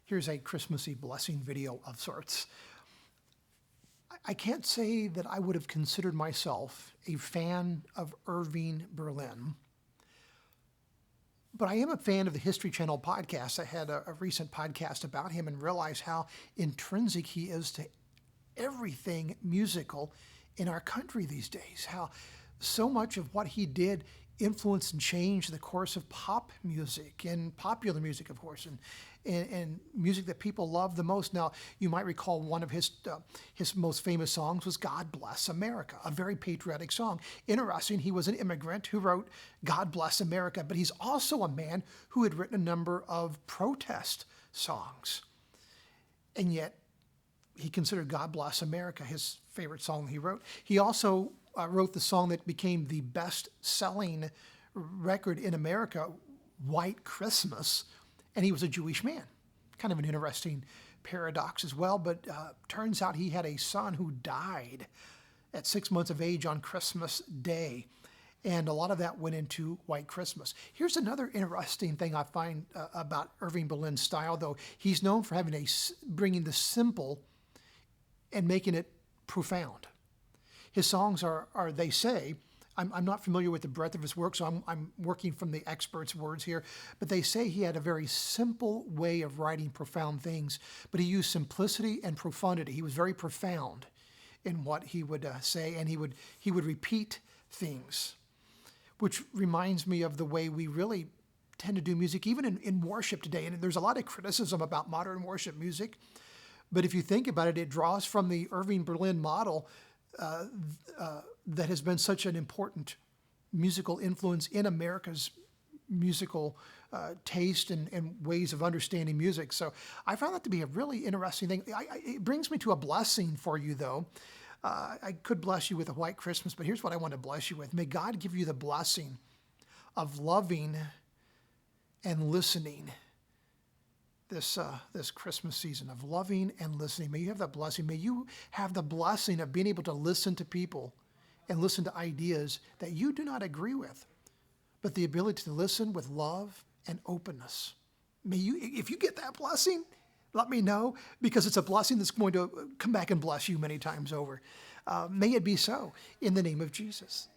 Here's a Christmassy blessing video of sorts. I can't say that I would have considered myself a fan of Irving Berlin, but I am a fan of the History Channel podcast. I had a recent podcast about him and realized how intrinsic he is to everything musical in our country these days, how so much of what he did influenced and changed the course of pop music and popular music, of course, and music that people love the most. Now, you might recall one of his most famous songs was God Bless America, a very patriotic song. Interesting, he was an immigrant who wrote God Bless America, but he's also a man who had written a number of protest songs. And yet, he considered God Bless America his favorite song he wrote. He also wrote the song that became the best-selling record in America, White Christmas, and he was a Jewish man. Kind of an interesting paradox as well, but turns out he had a son who died at 6 months of age on Christmas Day, and a lot of that went into White Christmas. Here's another interesting thing I find about Irving Berlin's style, though. He's known for bringing the simple and making it profound. His songs are they say, I'm not familiar with the breadth of his work, so I'm working from the experts' words here, but they say he had a very simple way of writing profound things, but he used simplicity and profundity. He was very profound in what he would say, and he would repeat things, which reminds me of the way we really tend to do music, even in worship today. And there's a lot of criticism about modern worship music, but if you think about it, it draws from the Irving Berlin model that has been such an important musical influence in America's musical taste and ways of understanding music. So I found that to be a really interesting thing. It brings me to a blessing for you, though. I could bless you with a White Christmas, but here's what I want to bless you with. May God give you the blessing of loving and listening this Christmas season, of loving and listening. May you have that blessing. May you have the blessing of being able to listen to people and listen to ideas that you do not agree with, but the ability to listen with love and openness. May you, if you get that blessing, let me know, because it's a blessing that's going to come back and bless you many times over. May it be so in the name of Jesus.